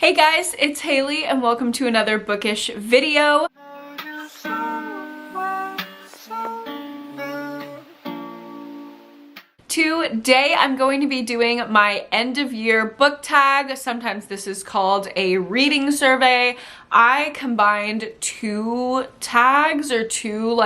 Hey guys, it's Haley and welcome to another bookish video. Today I'm going to be doing my end of year book tag. Sometimes this is called a reading survey. I combined two tags or two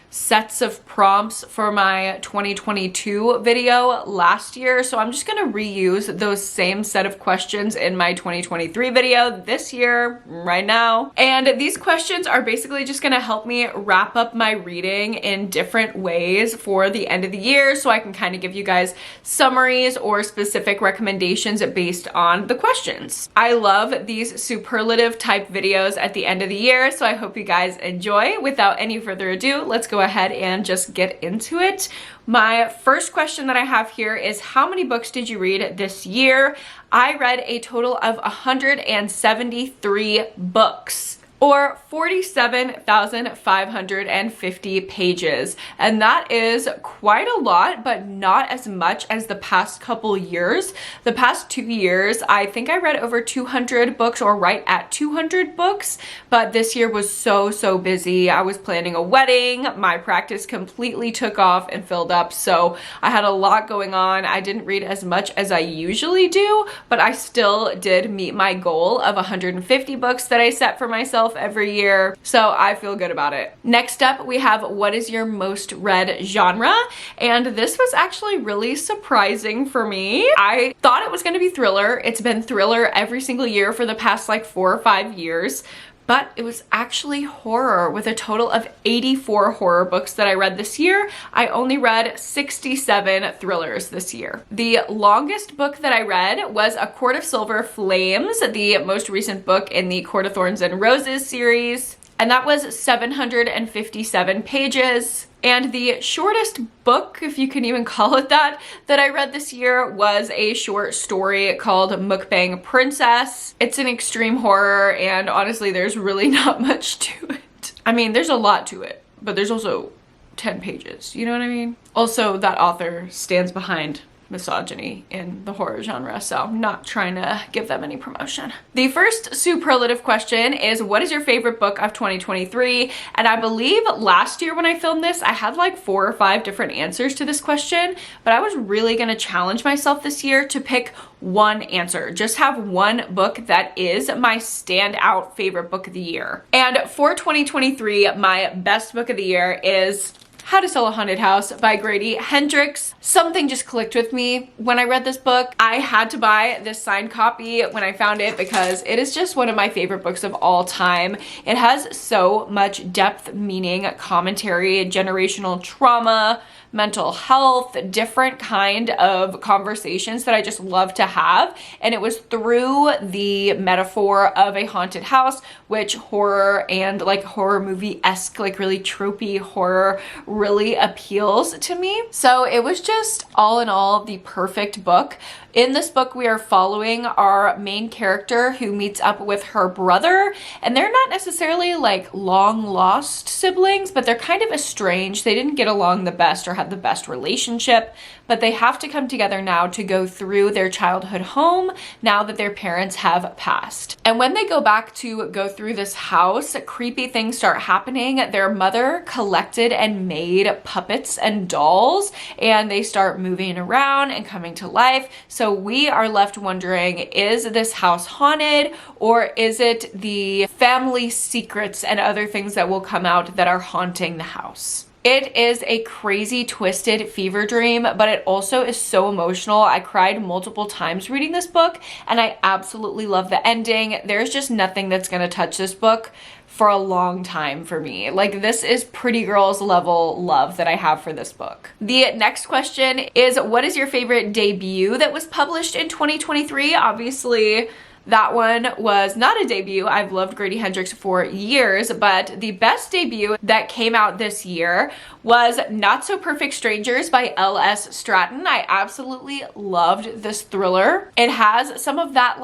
sets of prompts for my 2022 video last year. So I'm just gonna reuse those same set of questions in my 2023 video this year, right now. And these questions are basically just gonna help me wrap up my reading in different ways for the end of the year, so I can kind of give you guys summaries or specific recommendations based on the questions. I love these superlative type videos at the end of the year, so I hope you guys enjoy. Without any further ado, let's go ahead and just get into it. My first question that I have here is, how many books did you read this year? I read a total of 173 books, or 47,550 pages. And that is quite a lot, but not as much as the past couple years. The past 2 years, I think I read over 200 books or right at 200 books, but this year was so busy. I was planning a wedding. My practice completely took off and filled up, so I had a lot going on. I didn't read as much as I usually do, but I still did meet my goal of 150 books that I set for myself every year, so I feel good about it. Next up, we have, what is your most read genre? And this was actually really surprising for me. I thought it was going to be thriller. It's been thriller every single year for the past 4 or 5 years. But it was actually horror, with a total of 84 horror books that I read this year. I only read 67 thrillers this year. The longest book that I read was A Court of Silver Flames, the most recent book in the Court of Thorns and Roses series. And that was 757 pages. And the shortest book, if you can even call it that I read this year was a short story called Mukbang Princess. It's an extreme horror, and honestly, there's really not much to it. I mean, there's a lot to it, but there's also 10 pages, you know what I mean? Also, that author stands behind misogyny in the horror genre, so I'm not trying to give them any promotion. The first superlative question is, what is your favorite book of 2023? And I believe last year when I filmed this, I had 4 or 5 different answers to this question, but I was really gonna challenge myself this year to pick one answer. Just have one book that is my standout favorite book of the year. And for 2023, my best book of the year is How to Sell a Haunted House by Grady Hendrix. Something just clicked with me when I read this book. I had to buy this signed copy when I found it because it is just one of my favorite books of all time. It has so much depth, meaning, commentary, generational trauma, mental health, different kind of conversations that I just love to have. And it was through the metaphor of a haunted house, which horror and horror movie-esque, really tropey horror really appeals to me. So it was just all in all the perfect book. In this book, we are following our main character who meets up with her brother, and they're not necessarily long lost siblings, but they're kind of estranged. They didn't get along the best or have the best relationship, but they have to come together now to go through their childhood home now that their parents have passed. And when they go back to go through this house, creepy things start happening. Their mother collected and made puppets and dolls, and they start moving around and coming to life. So we are left wondering, is this house haunted, or is it the family secrets and other things that will come out that are haunting the house? It is a crazy, twisted fever dream, but it also is so emotional. I cried multiple times reading this book, and I absolutely love the ending. There's just nothing that's gonna touch this book for a long time for me. This is Pretty Girls level love that I have for this book. The next question is, what is your favorite debut that was published in 2023? Obviously, that one was not a debut. I've loved Grady Hendrix for years, but the best debut that came out this year was Not So Perfect Strangers by L.S. Stratton. I absolutely loved this thriller. It has some of that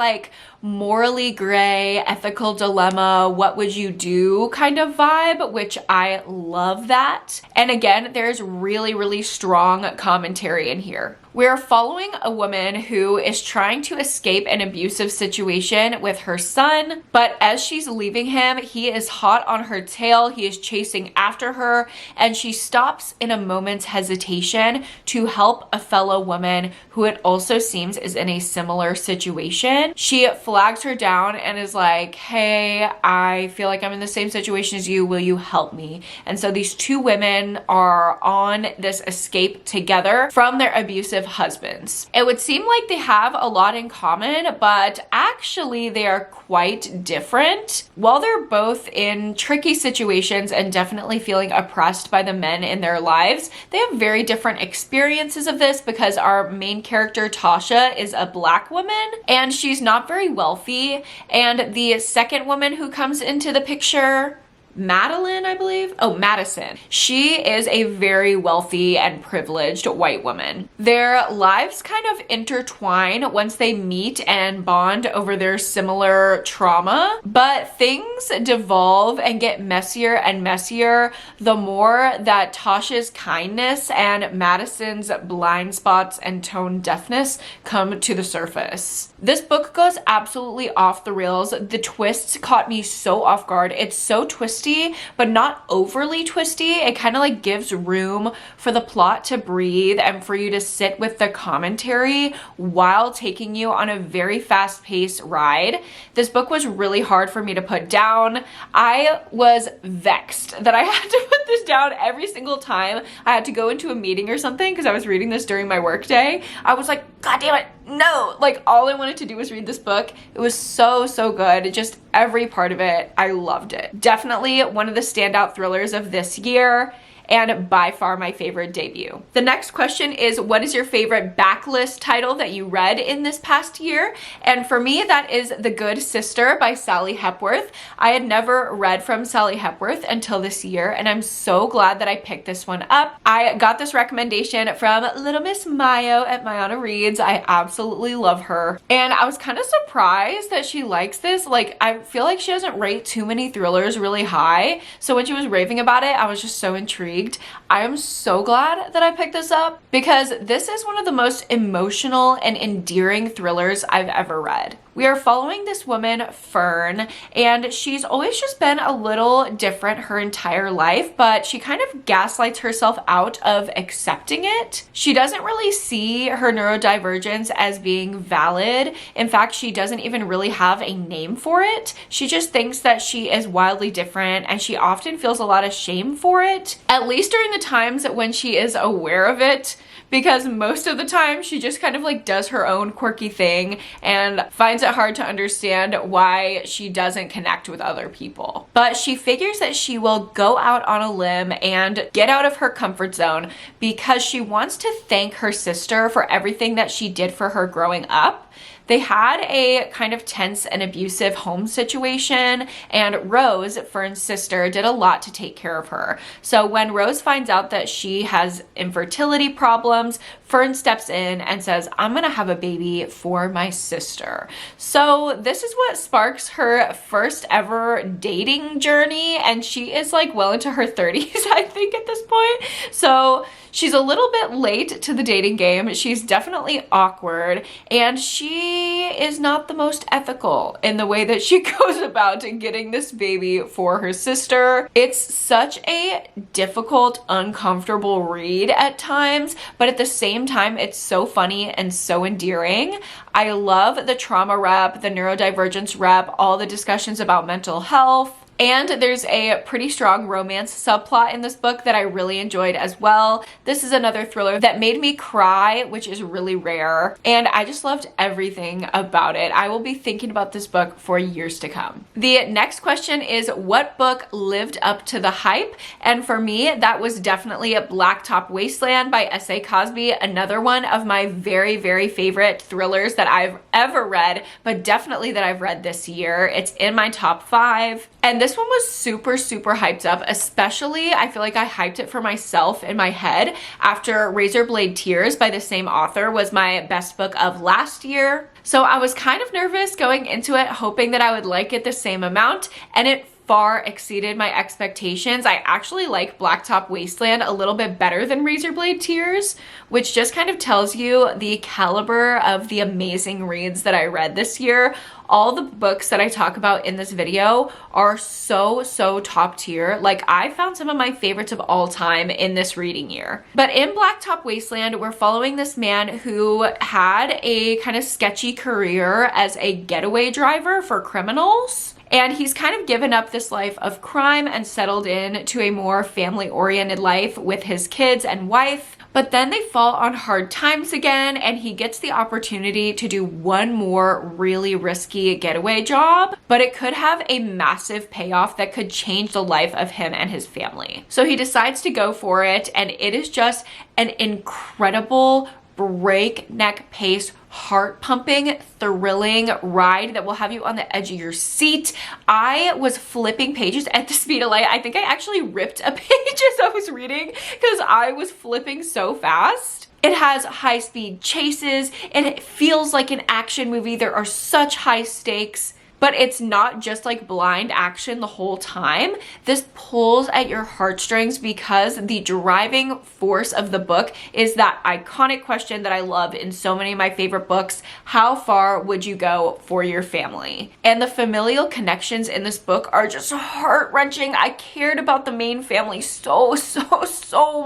morally gray, ethical dilemma, what would you do kind of vibe, which I love that. And again, there's really, really strong commentary in here. We're following a woman who is trying to escape an abusive situation with her son, but as she's leaving him, he is hot on her tail. He is chasing after her, and she stops in a moment's hesitation to help a fellow woman who it also seems is in a similar situation. She flags her down and is like, hey, I feel like I'm in the same situation as you. Will you help me? And so these two women are on this escape together from their abusive husbands. It would seem like they have a lot in common, but actually they are quite different. While they're both in tricky situations and definitely feeling oppressed by the men in their lives, they have very different experiences of this because our main character, Tasha, is a Black woman and she's not very wealthy. And the second woman who comes into the picture, Madeline, I believe. Oh, Madison. She is a very wealthy and privileged white woman. Their lives kind of intertwine once they meet and bond over their similar trauma, but things devolve and get messier and messier the more that Tasha's kindness and Madison's blind spots and tone deafness come to the surface. This book goes absolutely off the rails. The twists caught me so off guard. It's so twisty, but not overly twisty. It kind of like gives room for the plot to breathe and for you to sit with the commentary while taking you on a very fast-paced ride. This book was really hard for me to put down. I was vexed that I had to put this down every single time I had to go into a meeting or something because I was reading this during my workday. I was like, God damn it, no! Like, all I wanted to do was read this book. It was so, so good. Just every part of it, I loved it. Definitely one of the standout thrillers of this year, and by far my favorite debut. The next question is, what is your favorite backlist title that you read in this past year? And for me, that is The Good Sister by Sally Hepworth. I had never read from Sally Hepworth until this year, and I'm so glad that I picked this one up. I got this recommendation from Little Miss Mayo at Mayana Reads. I absolutely love her. And I was kind of surprised that she likes this. Like, I feel like she doesn't rate too many thrillers really high. So when she was raving about it, I was just so intrigued. I am so glad that I picked this up because this is one of the most emotional and endearing thrillers I've ever read. We are following this woman, Fern, and she's always just been a little different her entire life, but she kind of gaslights herself out of accepting it. She doesn't really see her neurodivergence as being valid. In fact, she doesn't even really have a name for it. She just thinks that she is wildly different, and she often feels a lot of shame for it, at least during the times when she is aware of it, because most of the time she just kind of like does her own quirky thing and finds it hard to understand why she doesn't connect with other people. But she figures that she will go out on a limb and get out of her comfort zone because she wants to thank her sister for everything that she did for her growing up. They had a kind of tense and abusive home situation, and Rose, Fern's sister, did a lot to take care of her. So when Rose finds out that she has infertility problems, Fern steps in and says, I'm gonna have a baby for my sister. So this is what sparks her first ever dating journey, and she is like well into her 30s, I think, at this point. So she's a little bit late to the dating game. She's definitely awkward, and she is not the most ethical in the way that she goes about getting this baby for her sister. It's such a difficult, uncomfortable read at times, but at the same time, it's so funny and so endearing. I love the trauma rep, the neurodivergence rep, all the discussions about mental health. And there's a pretty strong romance subplot in this book that I really enjoyed as well. This is another thriller that made me cry, which is really rare. And I just loved everything about it. I will be thinking about this book for years to come. The next question is, what book lived up to the hype? And for me, that was definitely Blacktop Wasteland by S.A. Cosby, another one of my very, very favorite thrillers that I've ever read, but definitely that I've read this year. It's in my top 5. And this This one was super, super hyped up, especially I feel like I hyped it for myself in my head after Razor Blade Tears by the same author was my best book of last year. So I was kind of nervous going into it, hoping that I would like it the same amount, and it far exceeded my expectations. I actually like Blacktop Wasteland a little bit better than Razor Blade Tears, which just kind of tells you the caliber of the amazing reads that I read this year. All the books that I talk about in this video are so top tier. Like, I found some of my favorites of all time in this reading year. But in Blacktop Wasteland, we're following this man who had a kind of sketchy career as a getaway driver for criminals. And he's kind of given up this life of crime and settled in to a more family-oriented life with his kids and wife. But then they fall on hard times again, and he gets the opportunity to do one more really risky getaway job, but it could have a massive payoff that could change the life of him and his family. So he decides to go for it, and it is just an incredible breakneck pace, heart-pumping, thrilling ride that will have you on the edge of your seat. I was flipping pages at the speed of light. I think I actually ripped a page as I was reading because I was flipping so fast. It has high-speed chases, and it feels like an action movie. There are such high stakes. But it's not just like blind action the whole time. This pulls at your heartstrings because the driving force of the book is that iconic question that I love in so many of my favorite books: how far would you go for your family? And the familial connections in this book are just heart-wrenching. I cared about the main family so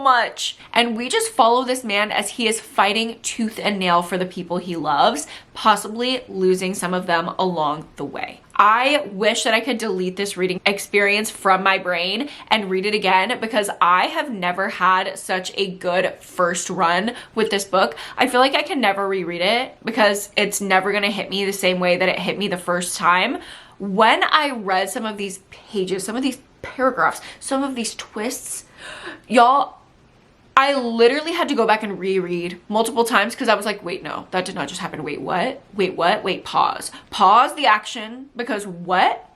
much. And we just follow this man as he is fighting tooth and nail for the people he loves, possibly losing some of them along the way. I wish that I could delete this reading experience from my brain and read it again, because I have never had such a good first run with this book. I feel like I can never reread it because it's never gonna hit me the same way that it hit me the first time. When I read some of these pages, some of these paragraphs, some of these twists, y'all, I literally had to go back and reread multiple times because I was like, wait, no, that did not just happen. Wait, what? Wait, what? Wait, pause. Pause the action, because what?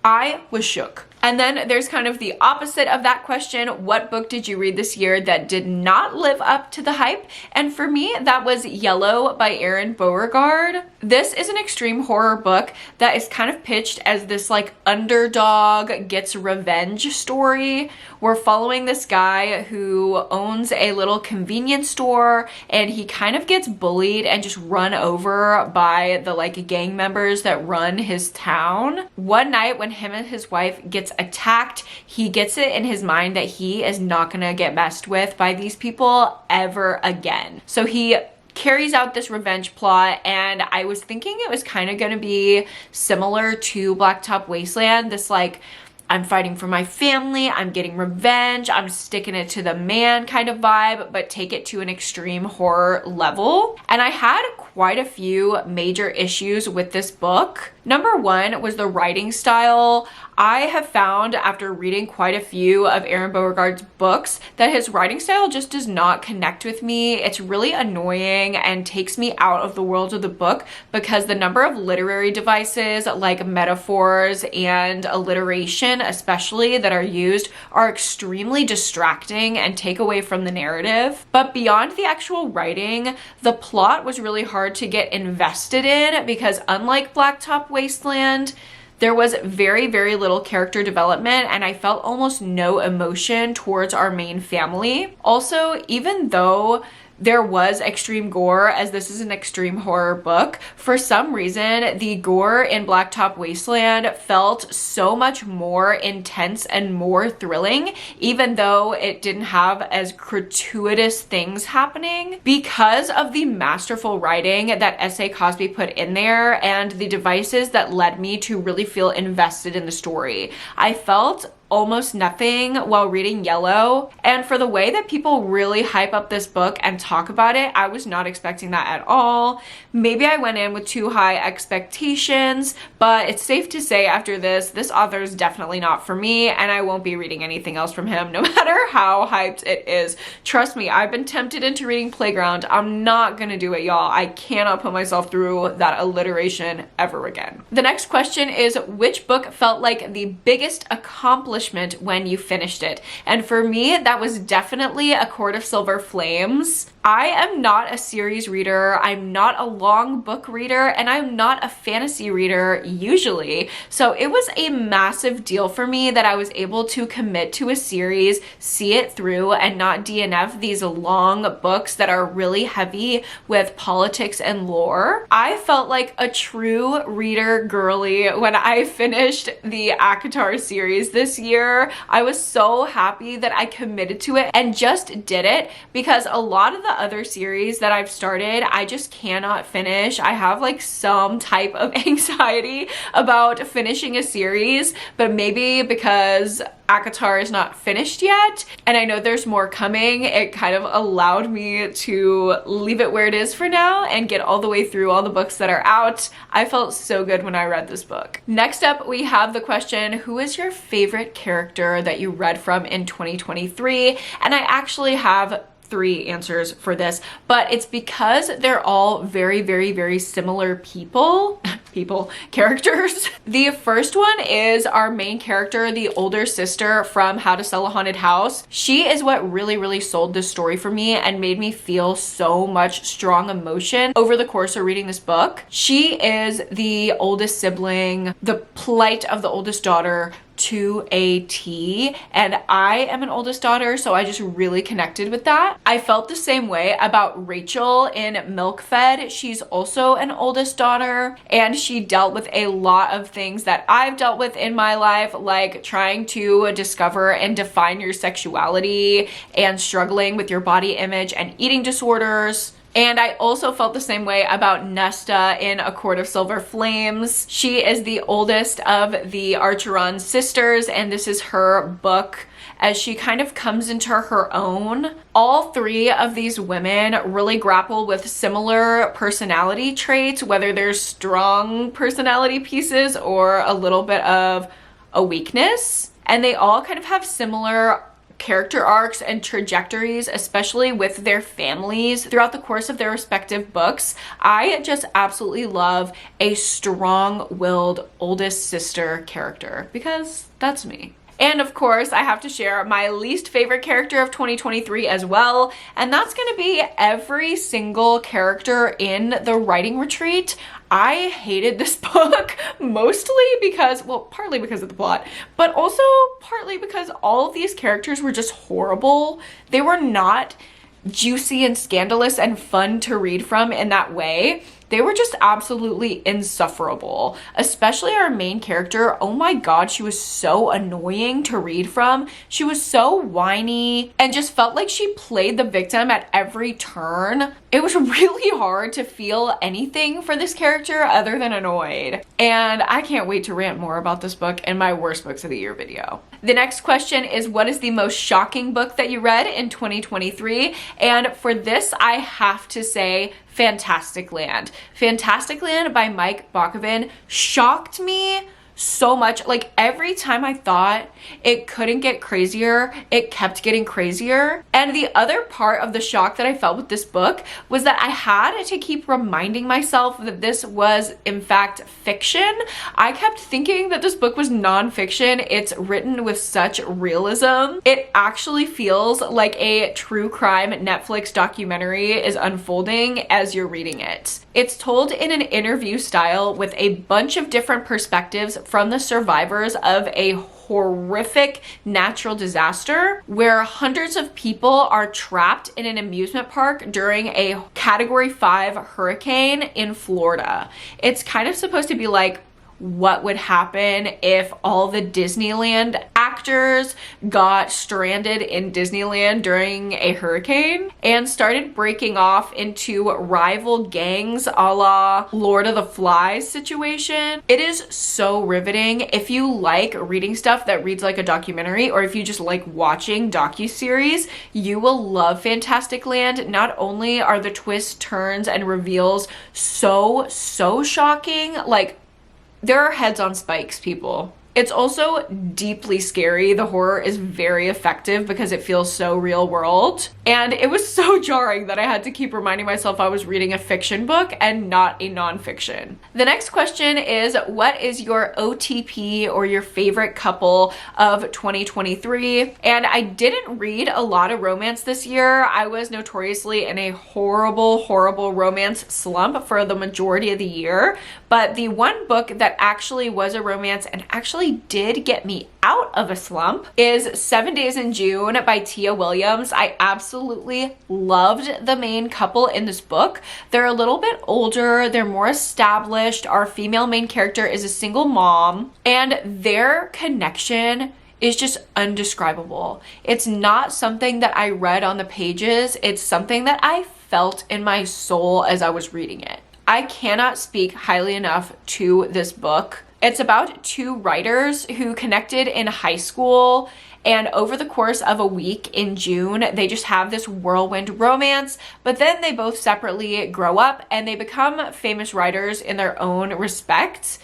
I was shook. And then there's kind of the opposite of that question. What book did you read this year that did not live up to the hype? And for me, that was Yellow by Erin Beauregard. This is an extreme horror book that is kind of pitched as this like underdog gets revenge story. We're following this guy who owns a little convenience store, and he kind of gets bullied and just run over by the like gang members that run his town. One night when him and his wife gets attacked, he gets it in his mind that he is not gonna get messed with by these people ever again. So he carries out this revenge plot, and I was thinking it was kind of gonna be similar to Blacktop Wasteland, this like, I'm fighting for my family, I'm getting revenge, I'm sticking it to the man kind of vibe, but take it to an extreme horror level. And I had quite a few major issues with this book. Number one was the writing style. I have found after reading quite a few of Erin Beauregard's books that his writing style just does not connect with me. It's really annoying and takes me out of the world of the book because the number of literary devices like metaphors and alliteration especially that are used are extremely distracting and take away from the narrative. But beyond the actual writing, the plot was really hard to get invested in because unlike Blacktop Wasteland, there was very little character development, and I felt almost no emotion towards our main family. Also, even though there was extreme gore, as this is an extreme horror book, for some reason the gore in Blacktop Wasteland felt so much more intense and more thrilling, even though it didn't have as gratuitous things happening, because of the masterful writing that S.A. Cosby put in there and the devices that led me to really feel invested in the story. I felt almost nothing while reading Yellow, and for the way that people really hype up this book and talk about it, I was not expecting that at all. Maybe I went in with too high expectations, but it's safe to say after this author is definitely not for me, and I won't be reading anything else from him no matter how hyped it is. Trust me, I've been tempted into reading Playground. I'm not gonna do it, y'all. I cannot put myself through that alliteration ever again. The next question is, which book felt like the biggest accomplishment when you finished it? And for me, that was definitely A Court of Silver Flames. I am not a series reader, I'm not a long book reader, and I'm not a fantasy reader usually. So it was a massive deal for me that I was able to commit to a series, see it through, and not DNF these long books that are really heavy with politics and lore. I felt like a true reader girly when I finished the ACOTAR series this year. I was so happy that I committed to it and just did it, because a lot of the other series that I've started, I just cannot finish. I have like some type of anxiety about finishing a series, but maybe because ACOTAR is not finished yet, and I know there's more coming, it kind of allowed me to leave it where it is for now and get all the way through all the books that are out. I felt so good when I read this book. Next up, we have the question, who is your favorite character that you read from in 2023? And I actually have 3 answers for this, but it's because they're all very similar characters. The first one is our main character, the older sister from How to Sell a Haunted House. She is what really sold this story for me and made me feel so much strong emotion over the course of reading this book. She is the oldest sibling, the plight of the oldest daughter to a T, and I am an oldest daughter, so I just really connected with that. I felt the same way about Rachel in Milk-Fed. She's also an oldest daughter, and she dealt with a lot of things that I've dealt with in my life, like trying to discover and define your sexuality and struggling with your body image and eating disorders. And I also felt the same way about Nesta in A Court of Silver Flames. She is the oldest of the Archeron sisters, and this is her book as she kind of comes into her own. All 3 of these women really grapple with similar personality traits, whether they're strong personality pieces or a little bit of a weakness. And they all kind of have similar character arcs and trajectories, especially with their families throughout the course of their respective books. I just absolutely love a strong-willed oldest sister character, because that's me. And of course, I have to share my least favorite character of 2023 as well, and that's going to be every single character in the writing retreat. I hated this book mostly because, well, partly because of the plot, but also partly because all of these characters were just horrible. They were not juicy and scandalous and fun to read from in that way. They were just absolutely insufferable, especially our main character. Oh my god, she was so annoying to read from. She was so whiny and just felt like she played the victim at every turn. It was really hard to feel anything for this character other than annoyed. And I can't wait to rant more about this book in my worst books of the year video. The next question is, what is the most shocking book that you read in 2023? And for this, I have to say Fantasticland. Fantasticland by Mike Bakoven shocked me so much. Like, every time I thought it couldn't get crazier, it kept getting crazier. And the other part of the shock that I felt with this book was that I had to keep reminding myself that this was in fact fiction. I kept thinking that this book was nonfiction. It's written with such realism. It actually feels like a true crime Netflix documentary is unfolding as you're reading it. It's told in an interview style with a bunch of different perspectives from the survivors of a horrific natural disaster where hundreds of people are trapped in an amusement park during a Category 5 hurricane in Florida. It's kind of supposed to be like what would happen if all the Disneyland actors got stranded in Disneyland during a hurricane and started breaking off into rival gangs a la Lord of the Flies situation. It is so riveting. If you like reading stuff that reads like a documentary, or if you just like watching docuseries, you will love Fantastic Land. Not only are the twists, turns, and reveals so shocking, like there are heads on spikes, people. It's also deeply scary. The horror is very effective because it feels so real world. And it was so jarring that I had to keep reminding myself I was reading a fiction book and not a nonfiction. The next question is, what is your OTP or your favorite couple of 2023? And I didn't read a lot of romance this year. I was notoriously in a horrible romance slump for the majority of the year. But the one book that actually was a romance and actually did get me out of a slump is 7 Days in June by Tia Williams. I absolutely loved the main couple in this book. They're a little bit older, they're more established. Our female main character is a single mom, and their connection is just undescribable. It's not something that I read on the pages, it's something that I felt in my soul as I was reading it. I cannot speak highly enough to this book. It's about two writers who connected in high school, and over the course of a week in June, they just have this whirlwind romance, but then they both separately grow up and they become famous writers in their own respect.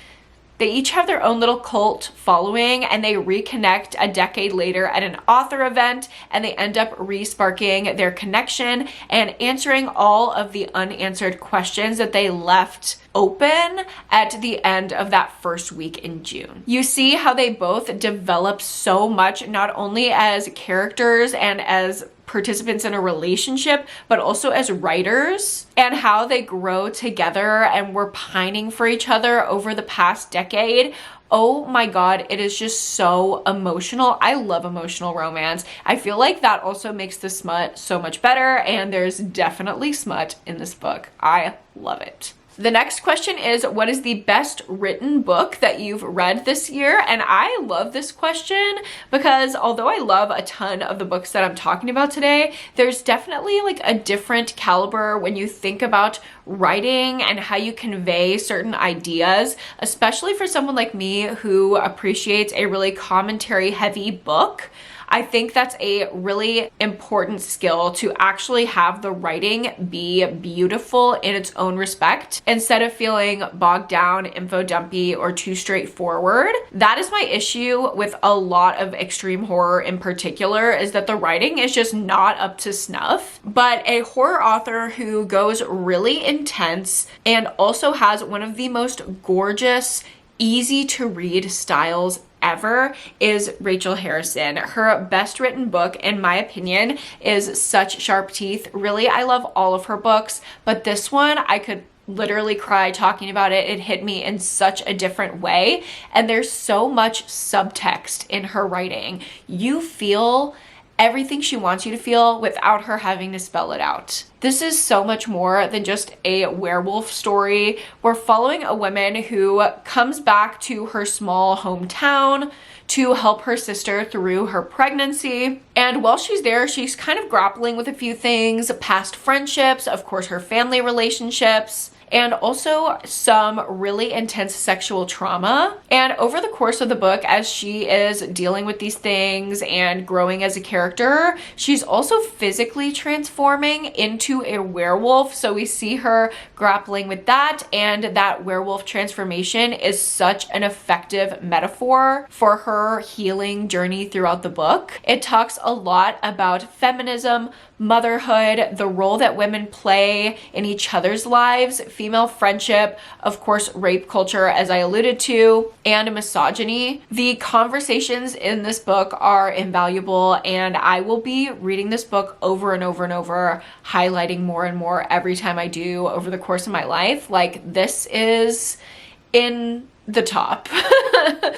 They each have their own little cult following, and they reconnect a decade later at an author event, and they end up re-sparking their connection and answering all of the unanswered questions that they left open at the end of that first week in June. You see how they both develop so much, not only as characters and as participants in a relationship, but also as writers, and how they grow together and were pining for each other over the past decade. Oh my God, it is just so emotional. I love emotional romance. I feel like that also makes the smut so much better, and there's definitely smut in this book. I love it. The next question is, what is the best written book that you've read this year? And I love this question because although I love a ton of the books that I'm talking about today, there's definitely like a different caliber when you think about writing and how you convey certain ideas, especially for someone like me who appreciates a really commentary heavy book. I think that's a really important skill, to actually have the writing be beautiful in its own respect instead of feeling bogged down, info dumpy, or too straightforward. That is my issue with a lot of extreme horror in particular, is that the writing is just not up to snuff. But a horror author who goes really intense and also has one of the most gorgeous, easy to read styles ever is Rachel Harrison. Her best written book, in my opinion, is Such Sharp Teeth. Really, I love all of her books, but this one, I could literally cry talking about it. It hit me in such a different way, and there's so much subtext in her writing. You feel everything she wants you to feel without her having to spell it out. This is so much more than just a werewolf story. We're following a woman who comes back to her small hometown to help her sister through her pregnancy. And while she's there, she's kind of grappling with a few things: past friendships, of course, her family relationships, and also some really intense sexual trauma. And over the course of the book, as she is dealing with these things and growing as a character, she's also physically transforming into a werewolf. So we see her grappling with that, and that werewolf transformation is such an effective metaphor for her healing journey throughout the book. It talks a lot about feminism, motherhood, the role that women play in each other's lives, female friendship, of course, rape culture, as I alluded to, and misogyny. The conversations in this book are invaluable, and I will be reading this book over and over and over, highlighting more and more every time I do over the course of my life. Like, this is in the top.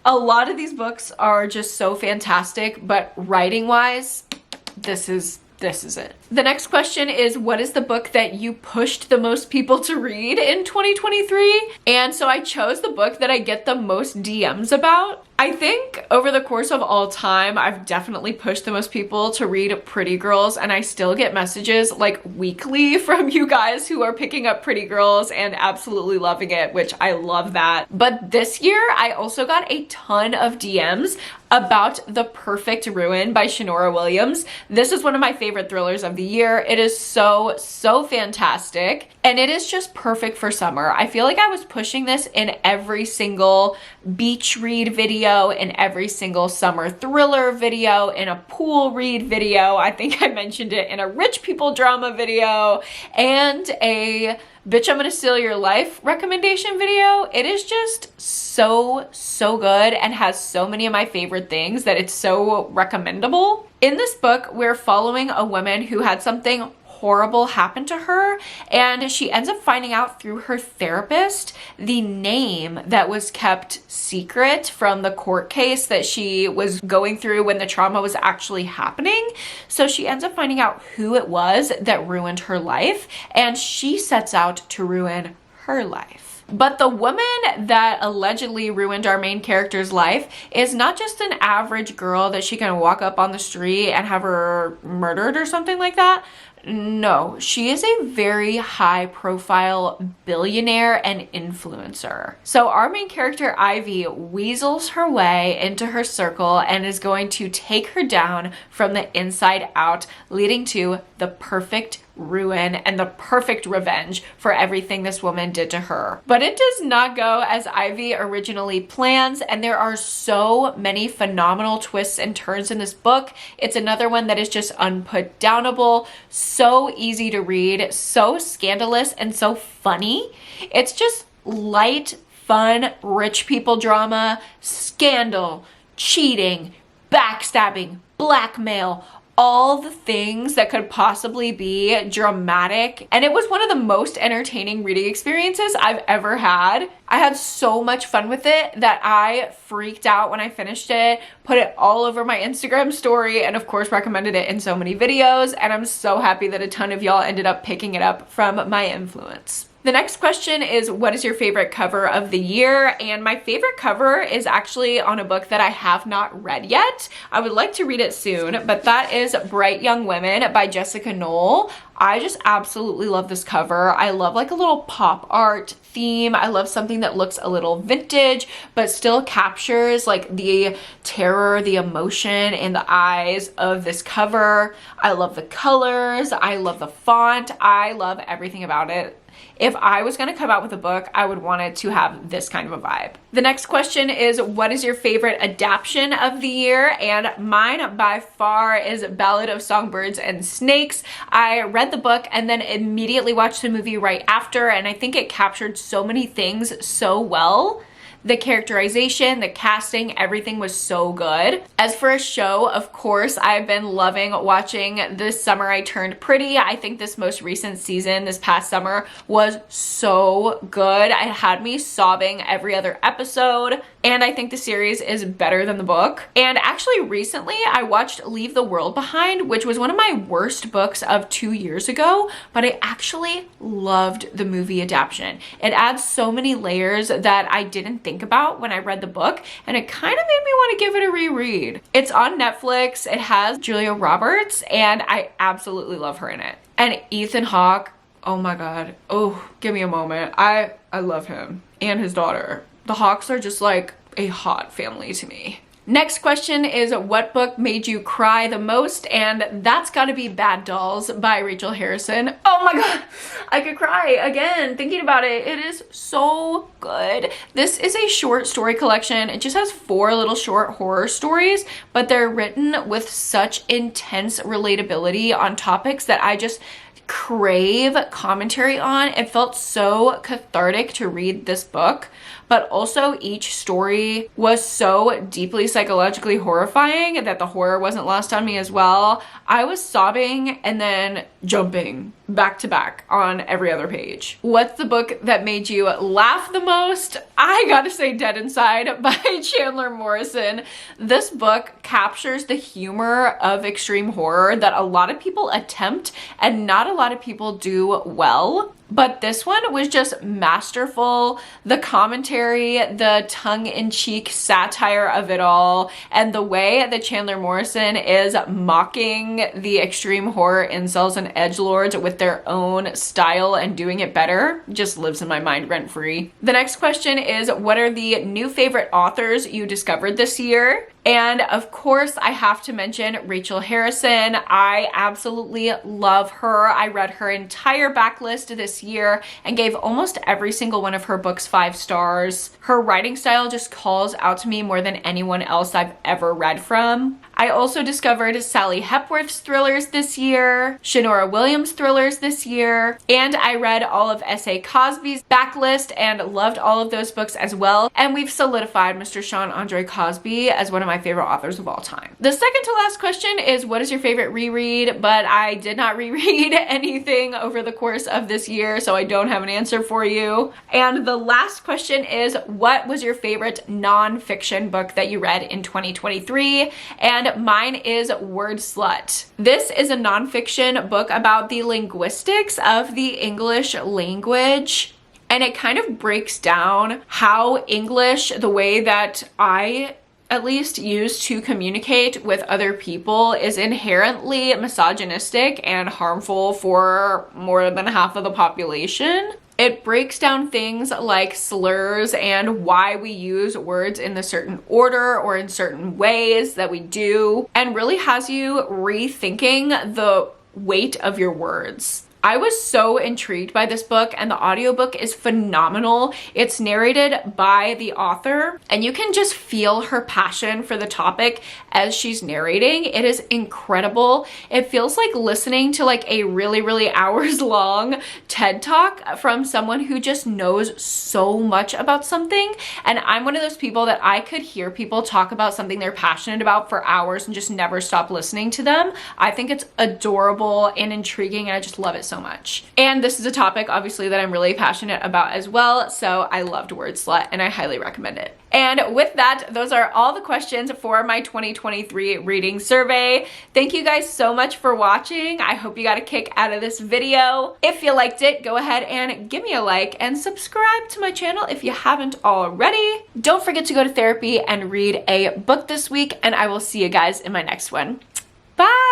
A lot of these books are just so fantastic, but writing wise, this is it. The next question is, what is the book that you pushed the most people to read in 2023? And so I chose the book that I get the most DMs about. I think over the course of all time, I've definitely pushed the most people to read Pretty Girls, and I still get messages like weekly from you guys who are picking up Pretty Girls and absolutely loving it, which I love that. But this year, I also got a ton of DMs about The Perfect Ruin by Shanora Williams. This is one of my favorite thrillers of the year. It is so fantastic, and it is just perfect for summer. I feel like I was pushing this in every single beach read video, in every single summer thriller video, in a pool read video. I think I mentioned it in a rich people drama video, and a Bitch, I'm Gonna Steal Your Life recommendation video. It is just so good and has so many of my favorite things that it's so recommendable. In this book, we're following a woman who had something horrible happen to her, and she ends up finding out through her therapist the name that was kept secret from the court case that she was going through when the trauma was actually happening. So she ends up finding out who it was that ruined her life, and she sets out to ruin her life. But the woman that allegedly ruined our main character's life is not just an average girl that she can walk up on the street and have her murdered or something like that. No, she is a very high profile billionaire and influencer. So our main character, Ivy, weasels her way into her circle and is going to take her down from the inside out, leading to the perfect ruin and the perfect revenge for everything this woman did to her. But it does not go as Ivy originally plans, and there are so many phenomenal twists and turns in this book. It's another one that is just unputdownable, so easy to read, so scandalous and so funny. It's just light, fun, rich people drama, scandal, cheating, backstabbing, blackmail, all the things that could possibly be dramatic. And it was one of the most entertaining reading experiences I've ever had. I had so much fun with it that I freaked out when I finished it, put it all over my Instagram story, and of course recommended it in so many videos. And I'm so happy that a ton of y'all ended up picking it up from my influence. The next question is, what is your favorite cover of the year? And my favorite cover is actually on a book that I have not read yet. I would like to read it soon, but that is Bright Young Women by Jessica Knoll. I just absolutely love this cover. I love like a little pop art theme. I love something that looks a little vintage, but still captures like the terror, the emotion in the eyes of this cover. I love the colors. I love the font. I love everything about it. If I was gonna come out with a book, I would want it to have this kind of a vibe. The next question is, what is your favorite adaptation of the year? And mine by far is Ballad of Songbirds and Snakes. I read the book and then immediately watched the movie right after, and I think it captured so many things so well. The characterization, the casting, everything was so good. As for a show, of course, I've been loving watching This Summer I Turned Pretty. I think this most recent season, this past summer, was so good. It had me sobbing every other episode, and I think the series is better than the book. And actually recently, I watched Leave the World Behind, which was one of my worst books of 2 years ago, but I actually loved the movie adaptation. It adds so many layers that I didn't think about when I read the book, and it kind of made me want to give it a reread. It's on Netflix. It has Julia Roberts, and I absolutely love her in it. And Ethan Hawke, oh my god. Oh, give me a moment. I love him and his daughter. The Hawks are just like a hot family to me. Next question is, what book made you cry the most? And that's gotta be Bad Dolls by Rachel Harrison. Oh my god, I could cry again thinking about it. It is so good. This is a short story collection. It just has 4 little short horror stories, but they're written with such intense relatability on topics that I just crave commentary on. It felt so cathartic to read this book, but also each story was so deeply psychologically horrifying that the horror wasn't lost on me as well. I was sobbing and then jumping back to back on every other page. What's the book that made you laugh the most? I gotta say Dead Inside by Chandler Morrison. This book captures the humor of extreme horror that a lot of people attempt and not a lot of people do well. But this one was just masterful. The commentary, the tongue-in-cheek satire of it all, and the way that Chandler Morrison is mocking the extreme horror incels and edgelords with their own style and doing it better just lives in my mind rent-free. The next question is, what are the new favorite authors you discovered this year? And of course, I have to mention Rachel Harrison. I absolutely love her. I read her entire backlist this year and gave almost every single one of her books 5 stars. Her writing style just calls out to me more than anyone else I've ever read from. I also discovered Sally Hepworth's thrillers this year, Shinora Williams' thrillers this year, and I read all of S.A. Cosby's backlist and loved all of those books as well. And we've solidified Mr. Sean Andre Cosby as one of my favorite authors of all time. The second to last question is, what is your favorite reread? But I did not reread anything over the course of this year, so I don't have an answer for you. And the last question is, what was your favorite non-fiction book that you read in 2023? And mine is Word Slut. This is a nonfiction book about the linguistics of the English language. And it kind of breaks down how English, the way that I at least use to communicate with other people, is inherently misogynistic and harmful for more than half of the population. It breaks down things like slurs and why we use words in the certain order or in certain ways that we do, and really has you rethinking the weight of your words. I was so intrigued by this book, and the audiobook is phenomenal. It's narrated by the author, and you can just feel her passion for the topic as she's narrating. It is incredible. It feels like listening to like a really hours long TED Talk from someone who just knows so much about something. And I'm one of those people that I could hear people talk about something they're passionate about for hours and just never stop listening to them. I think it's adorable and intriguing, and I just love it so much. And this is a topic obviously that I'm really passionate about as well, so I loved Word Slut and I highly recommend it. And with that, those are all the questions for my 2023 reading survey. Thank you guys so much for watching. I hope you got a kick out of this video. If you liked it, go ahead and give me a like and subscribe to my channel if you haven't already. Don't forget to go to therapy and read a book this week, and I will see you guys in my next one. Bye!